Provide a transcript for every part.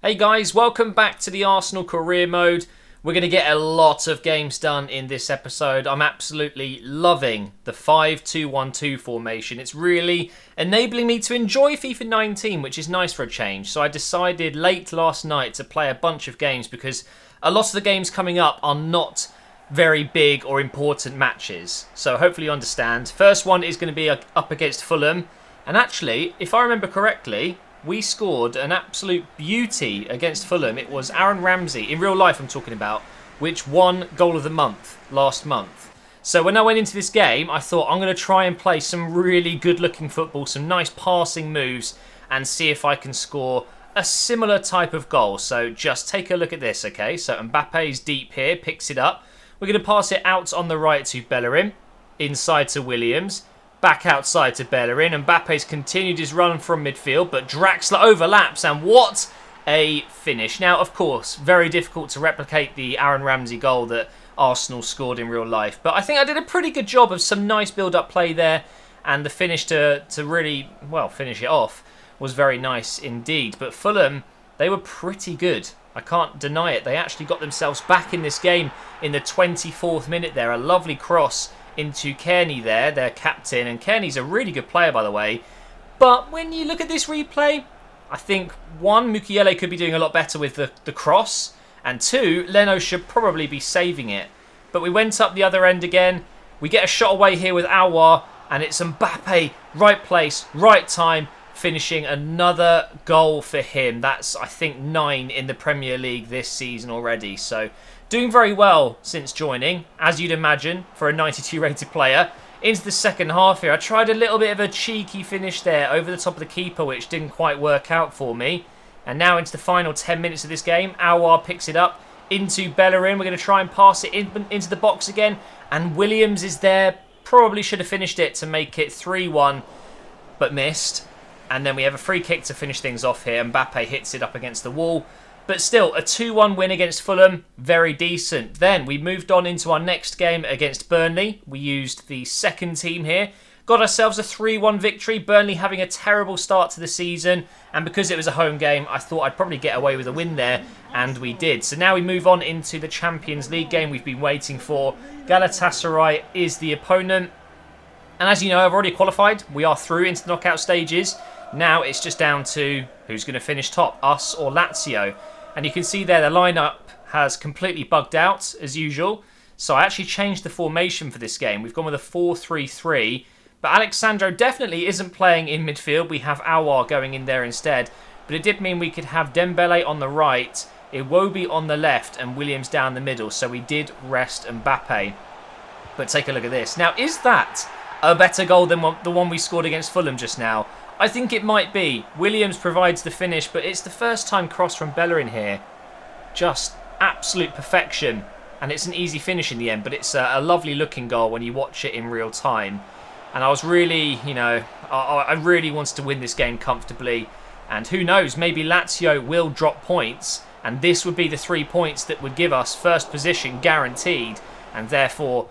Hey guys, welcome back to the Arsenal career mode. We're going to get a lot of games done in this episode. I'm absolutely loving the 5-2-1-2 formation. It's really enabling me to enjoy FIFA 19, which is nice for a change. So I decided late last night to play a bunch of games because a lot of the games coming up are not very big or important matches. So hopefully you understand. First one is going to be up against Fulham. And actually, if I remember correctly, we scored an absolute beauty against Fulham. It was Aaron Ramsey, in real life I'm talking about, which won Goal of the Month last month. So when I went into this game, I thought I'm going to try and play some really good looking football, some nice passing moves, and see if I can score a similar type of goal. So just take a look at this, okay? So Mbappe's deep here, picks it up. We're going to pass it out on the right to Bellerin, inside to Williams. Back outside to Bellerin. Mbappe's continued his run from midfield, but Draxler overlaps, and what a finish. Now, of course, very difficult to replicate the Aaron Ramsey goal that Arsenal scored in real life, but I think I did a pretty good job of some nice build-up play there, and the finish to really, well, finish it off was very nice indeed. But Fulham, they were pretty good. I can't deny it. They actually got themselves back in this game in the 24th minute there. A lovely cross into Kearney there, their captain, and Kearney's a really good player, by the way. But when you look at this replay, I think one, Mukiele could be doing a lot better with the cross, and two, Leno should probably be saving it. But we went up the other end again. We get a shot away here with Aouar, and it's Mbappe, right place, right time, finishing another goal for him. That's, I think, 9 in the Premier League this season already. So doing very well since joining, as you'd imagine, for a 92 rated player. Into the second half here, I tried a little bit of a cheeky finish there over the top of the keeper, which didn't quite work out for me. And now into the final 10 minutes of this game, Aouar picks it up into Bellerin. We're going to try and pass it into the box again. And Williams is there. Probably should have finished it to make it 3-1, but missed. And then we have a free kick to finish things off here. Mbappe hits it up against the wall. But still, a 2-1 win against Fulham, very decent. Then we moved on into our next game against Burnley. We used the second team here. Got ourselves a 3-1 victory. Burnley having a terrible start to the season. And because it was a home game, I thought I'd probably get away with a win there. And we did. So now we move on into the Champions League game we've been waiting for. Galatasaray is the opponent. And as you know, I've already qualified. We are through into the knockout stages. Now it's just down to who's going to finish top, us or Lazio. And you can see there the lineup has completely bugged out as usual. So I actually changed the formation for this game. We've gone with a 4-3-3. But Alexandro definitely isn't playing in midfield. We have Aouar going in there instead. But it did mean we could have Dembele on the right, Iwobi on the left, and Williams down the middle. So we did rest Mbappe. But take a look at this. Now, is that a better goal than the one we scored against Fulham just now? I think it might be. Williams provides the finish, but it's the first time cross from Bellerin here. Just absolute perfection. And it's an easy finish in the end, but it's a lovely looking goal when you watch it in real time. And I was really, I really wanted to win this game comfortably. And who knows, maybe Lazio will drop points. And this would be the 3 points that would give us first position guaranteed. And therefore,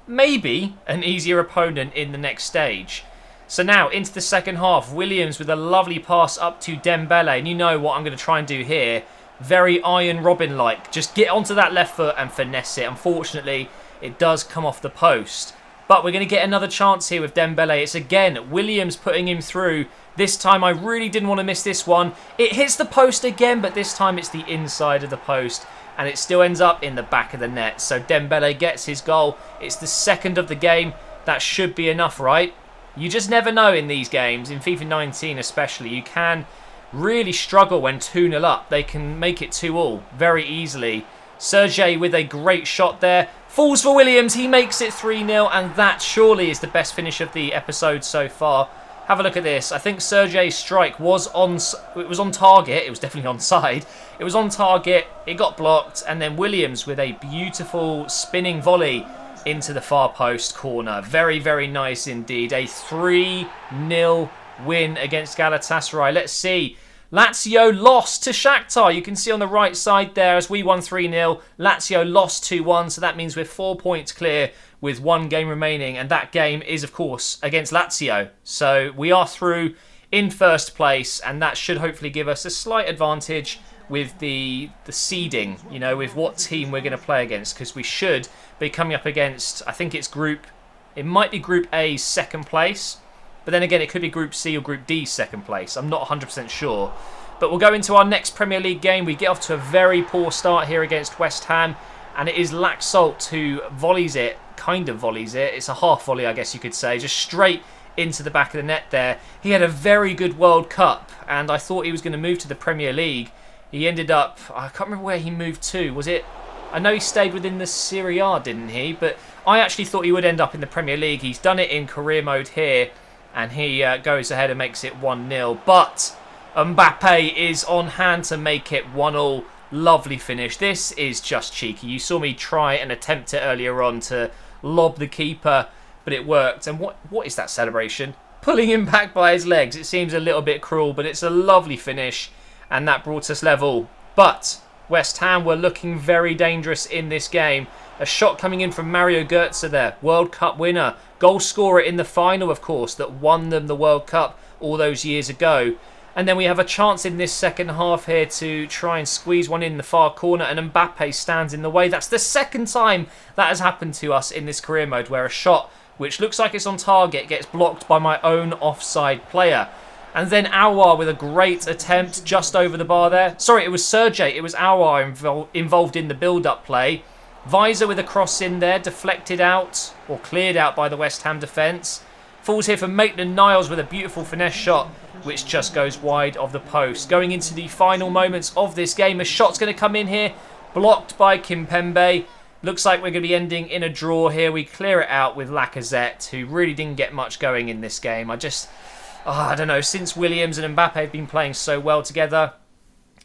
maybe an easier opponent in the next stage. So now, into the second half, Williams with a lovely pass up to Dembele. And you know what I'm going to try and do here. Very Iron Robin-like. Just get onto that left foot and finesse it. Unfortunately, it does come off the post. But we're going to get another chance here with Dembele. It's again Williams putting him through. This time, I really didn't want to miss this one. It hits the post again, but this time it's the inside of the post. And it still ends up in the back of the net. So Dembele gets his goal. It's the second of the game. That should be enough, right? You just never know in these games, in FIFA 19 especially. You can really struggle when 2-0 up. They can make it 2-2 very easily. Sergej with a great shot there. Falls for Williams. He makes it 3-0. And that surely is the best finish of the episode so far. Have a look at this. I think Sergej's strike was on target. It was definitely onside. It was on target. It got blocked. And then Williams with a beautiful spinning volley into the far post corner. Very, very nice indeed. A 3-0 win against Galatasaray. Let's see. Lazio lost to Shakhtar. You can see on the right side there as we won 3-0. Lazio lost 2-1. So that means we're 4 points clear with one game remaining. And that game is, of course, against Lazio. So we are through in first place, and that should hopefully give us a slight advantage with the seeding, you know, with what team we're going to play against, because we should be coming up against, I think it might be Group A second place, but then again it could be Group C or Group D second place. I'm not 100% sure. But we'll go into our next Premier League game. We get off to a very poor start here against West Ham, and it is Laxalt who volleys it. It's a half volley, I guess you could say, just straight into the back of the net there. He had a very good World Cup, and I thought he was going to move to the Premier League. He ended up, I can't remember where he moved to. I know he stayed within the Serie A, didn't he? But I actually thought he would end up in the Premier League. He's done it in career mode here, and he goes ahead and makes it 1-0. But Mbappe is on hand to make it 1-1. Lovely finish. This is just cheeky. You saw me try and attempt it earlier on to lob the keeper, but it worked. And what is that celebration? Pulling him back by his legs. It seems a little bit cruel, but it's a lovely finish, and that brought us level. But West Ham were looking very dangerous in this game. A shot coming in from Mario Götze there, World Cup winner, goal scorer in the final, of course, that won them the World Cup all those years ago. And then we have a chance in this second half here to try and squeeze one in the far corner, and Mbappe stands in the way. That's the second time that has happened to us in this career mode, where a shot which looks like it's on target gets blocked by my own offside player. And then Aouar with a great attempt just over the bar there. Sorry, it was Sergej. It was Aouar involved in the build-up play. Weiser with a cross in there, deflected out, or cleared out by the West Ham defence. Falls here for Maitland-Niles with a beautiful finesse shot, which just goes wide of the post. Going into the final moments of this game, a shot's going to come in here, blocked by Kimpembe. Looks like we're going to be ending in a draw here. We clear it out with Lacazette, who really didn't get much going in this game. I don't know, since Williams and Mbappe have been playing so well together,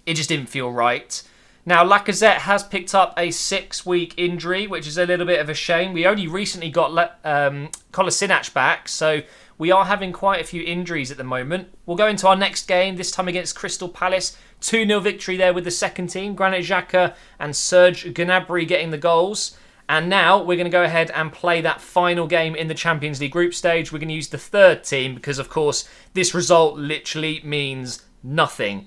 it just didn't feel right. Now, Lacazette has picked up a 6-week injury, which is a little bit of a shame. We only recently got Kolasinac back, so we are having quite a few injuries at the moment. We'll go into our next game, this time against Crystal Palace. 2-0 victory there with the second team. Granit Xhaka and Serge Gnabry getting the goals. And now we're going to go ahead and play that final game in the Champions League group stage. We're going to use the third team because, of course, this result literally means nothing.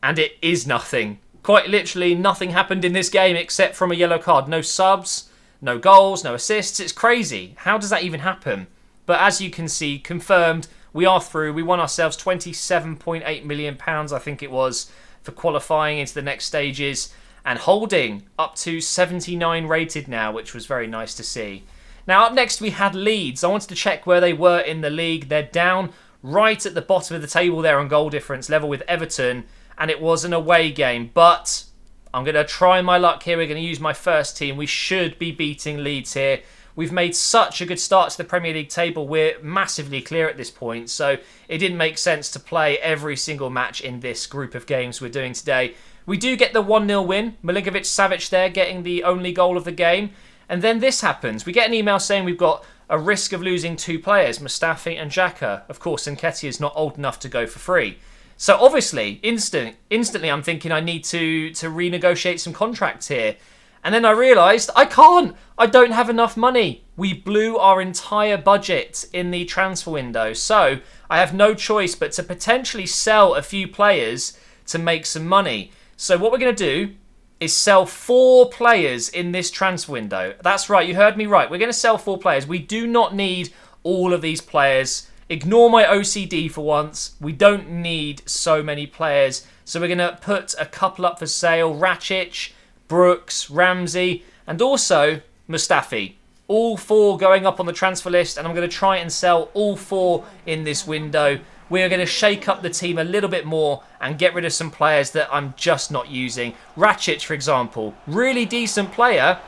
And it is nothing. Quite literally, nothing happened in this game except from a yellow card. No subs, no goals, no assists. It's crazy. How does that even happen? But as you can see, confirmed, we are through. We won ourselves £27.8 million, I think it was, for qualifying into the next stages and holding up to 79 rated now, which was very nice to see. Now, up next, we had Leeds. I wanted to check where they were in the league. They're down right at the bottom of the table there on goal difference, level with Everton. And it was an away game, but I'm going to try my luck here. We're going to use my first team. We should be beating Leeds here. We've made such a good start to the Premier League table. We're massively clear at this point, so it didn't make sense to play every single match in this group of games we're doing today. We do get the 1-0 win. Milinkovic-Savic there getting the only goal of the game. And then this happens. We get an email saying we've got a risk of losing two players, Mustafi and Xhaka. Of course, Nketiah is not old enough to go for free. So obviously, instantly I'm thinking I need to renegotiate some contracts here. And then I realised I can't. I don't have enough money. We blew our entire budget in the transfer window. So I have no choice but to potentially sell a few players to make some money. So what we're going to do is sell 4 players in this transfer window. That's right, you heard me right. We're going to sell 4 players. We do not need all of these players. Ignore my OCD for once. We don't need so many players. So we're going to put a couple up for sale. Rakitic, Brooks, Ramsey, and also Mustafi. All 4 going up on the transfer list, and I'm going to try and sell all 4 in this window. We're going to shake up the team a little bit more and get rid of some players that I'm just not using. Rakitic, for example, really decent player.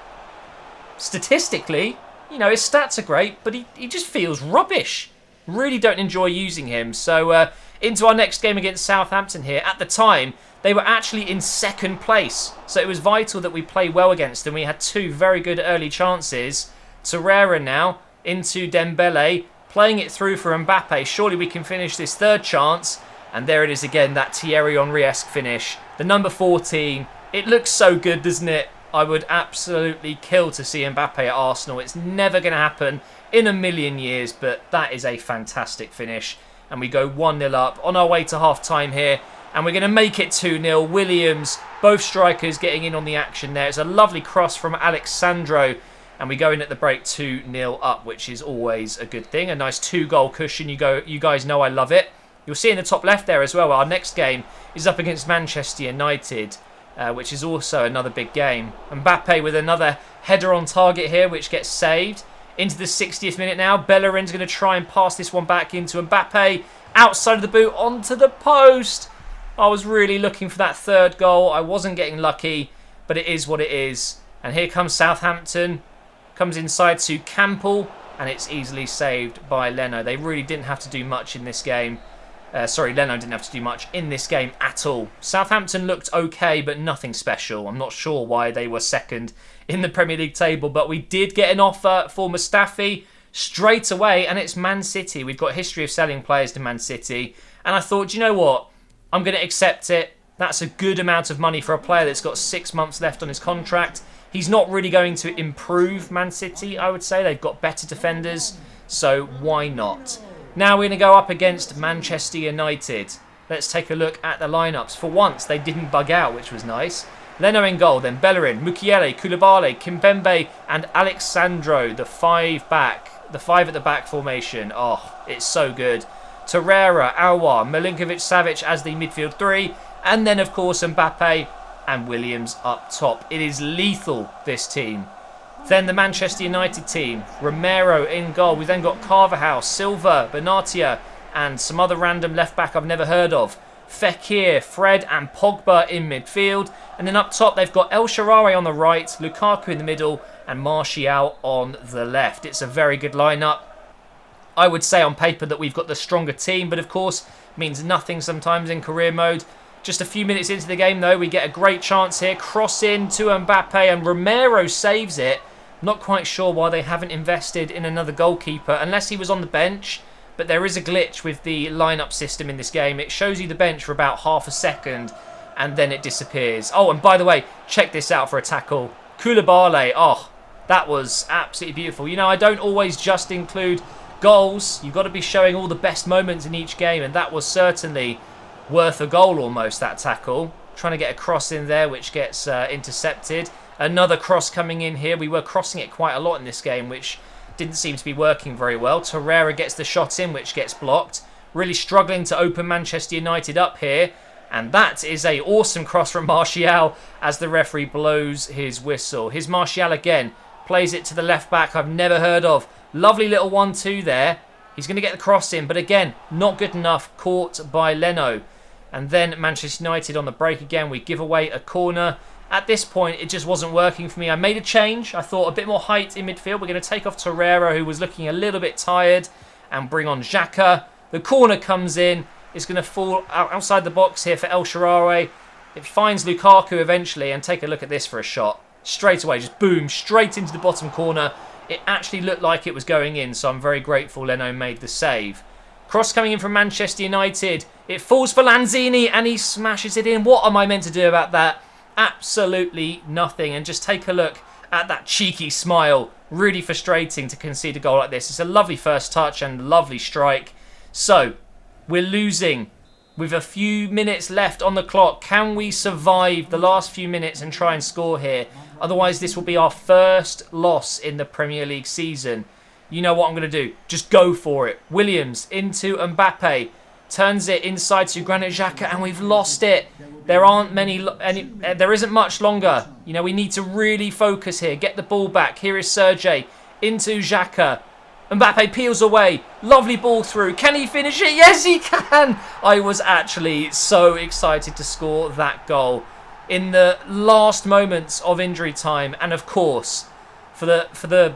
Statistically, you know, his stats are great, but he just feels rubbish. Really don't enjoy using him. So into our next game against Southampton here. At the time, they were actually in second place. So it was vital that we play well against them. We had 2 very good early chances. Torreira now into Dembele, playing it through for Mbappe. Surely we can finish this third chance. And there it is again, that Thierry Henry-esque finish. The number 14. It looks so good, doesn't it? I would absolutely kill to see Mbappe at Arsenal. It's never going to happen in a million years, but that is a fantastic finish. and we go 1-0 up on our way to half-time here. And we're going to make it 2-0. Williams, both strikers getting in on the action there. It's a lovely cross from Alexandro. And we go in at the break 2-0 up, which is always a good thing. A nice 2-goal cushion. You guys know I love it. You'll see in the top left there as well, our next game is up against Manchester United, which is also another big game. Mbappe with another header on target here, which gets saved. Into the 60th minute now. Bellerin's going to try and pass this one back into Mbappe. Outside of the boot, onto the post. I was really looking for that third goal. I wasn't getting lucky, but it is what it is. And here comes Southampton. Comes inside to Campbell, and it's easily saved by Leno. They really didn't have to do much in this game. Leno didn't have to do much in this game at all. Southampton looked okay, but nothing special. I'm not sure why they were second in the Premier League table, but we did get an offer for Mustafi straight away, and it's Man City. We've got a history of selling players to Man City, and I thought, you know what? I'm going to accept it. That's a good amount of money for a player that's got 6 months left on his contract. He's not really going to improve Man City, I would say. They've got better defenders, so why not? Now we're going to go up against Manchester United. Let's take a look at the lineups. For once, they didn't bug out, which was nice. Leno in goal, then Bellerin, Mukiele, Koulibaly, Kimpembe, and Alexandro, the five at the back formation. Oh, it's so good. Torreira, Aouar, Milinkovic-Savic as the midfield three, and then of course Mbappe and Williams up top. It is lethal, this team. Then the Manchester United team, Romero in goal. We've then got Carvajal, Silva, Benatia, and some other random left back I've never heard of. Fekir, Fred and Pogba in midfield. And then up top they've got El Shaarawy on the right, Lukaku in the middle, and Martial on the left. It's a very good lineup. I would say on paper that we've got the stronger team, but of course means nothing sometimes in career mode. Just a few minutes into the game though, we get a great chance here. Cross in to Mbappe and Romero saves it. Not quite sure why they haven't invested in another goalkeeper, unless he was on the bench. But there is a glitch with the lineup system in this game. It shows you the bench for about half a second and then it disappears. Oh, and by the way, check this out for a tackle. Koulibaly, oh, that was absolutely beautiful. You know, I don't always just include goals. You've got to be showing all the best moments in each game, and that was certainly worth a goal almost, that tackle. Trying to get a cross in there, which gets intercepted. Another cross coming in here. We were crossing it quite a lot in this game, which didn't seem to be working very well. Torreira gets the shot in, which gets blocked. Really struggling to open Manchester United up here. And that is an awesome cross from Martial as the referee blows his whistle. Here's Martial again. Plays it to the left back I've never heard of. Lovely little 1-2 there. He's going to get the cross in, but again, not good enough. Caught by Leno. And then Manchester United on the break again. We give away a corner. At this point, it just wasn't working for me. I made a change. I thought a bit more height in midfield. We're going to take off Torreira, who was looking a little bit tired, and bring on Xhaka. The corner comes in. It's going to fall outside the box here for El Shaarawy. It finds Lukaku eventually, and take a look at this for a shot. Straight away, just boom, straight into the bottom corner. It actually looked like it was going in, so I'm very grateful Leno made the save. Cross coming in from Manchester United. It falls for Lanzini, and he smashes it in. What am I meant to do about that? Absolutely nothing. And just take a look at that cheeky smile. Really frustrating to concede a goal like this. It's a lovely first touch and lovely strike. So, we're losing with a few minutes left on the clock. Can we survive the last few minutes and try and score here? Otherwise, this will be our first loss in the Premier League season. You know what I'm going to do. Just go for it. Williams into Mbappe. Turns it inside to Granit Xhaka, and we've lost it. There isn't much longer. You know, we need to really focus here. Get the ball back. Here is Sergej into Xhaka. Mbappe peels away. Lovely ball through. Can he finish it? Yes, he can. I was actually so excited to score that goal in the last moments of injury time. And of course, for the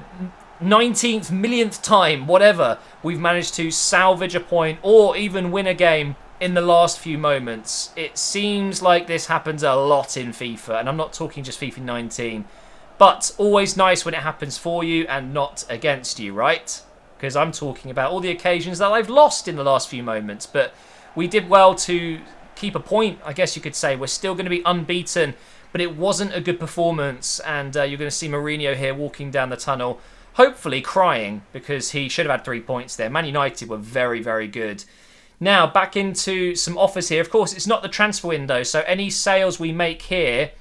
19th millionth time, whatever, we've managed to salvage a point or even win a game in the last few moments. It seems like this happens a lot in FIFA, and I'm not talking just FIFA 19, but always nice when it happens for you and not against you, right? Because I'm talking about all the occasions that I've lost in the last few moments, but we did well to keep a point, I guess you could say. We're still going to be unbeaten, but it wasn't a good performance, and you're going to see Mourinho here walking down the tunnel, hopefully crying, because he should have had 3 points there. Man United were very, very good. Now, back into some offers here. Of course, it's not the transfer window, so any sales we make here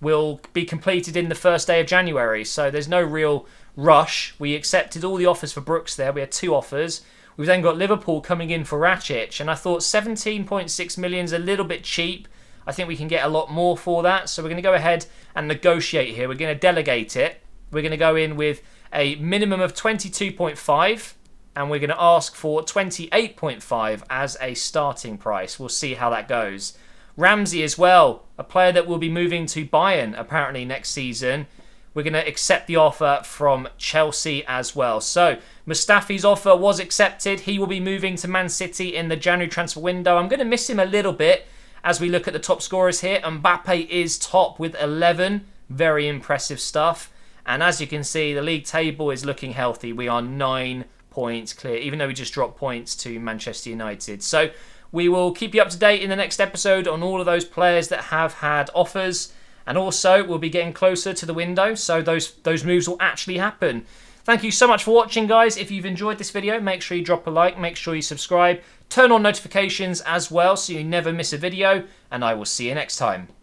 will be completed in the first day of January. So there's no real rush. We accepted all the offers for Brooks there. We had 2 offers. We've then got Liverpool coming in for Rakic, and I thought 17.6 million is a little bit cheap. I think we can get a lot more for that. So we're going to go ahead and negotiate here. We're going to delegate it. We're going to go in with a minimum of 22.5, and we're going to ask for 28.5 as a starting price. We'll see how that goes. Ramsey as well, a player that will be moving to Bayern apparently next season. We're going to accept the offer from Chelsea as well. So Mustafi's offer was accepted. He will be moving to Man City in the January transfer window. I'm going to miss him a little bit as we look at the top scorers here. Mbappe is top with 11. Very impressive stuff. And as you can see, the league table is looking healthy. We are 9 points clear, even though we just dropped points to Manchester United. So we will keep you up to date in the next episode on all of those players that have had offers. And also, we'll be getting closer to the window, so those moves will actually happen. Thank you so much for watching, guys. If you've enjoyed this video, make sure you drop a like, make sure you subscribe, turn on notifications as well so you never miss a video, and I will see you next time.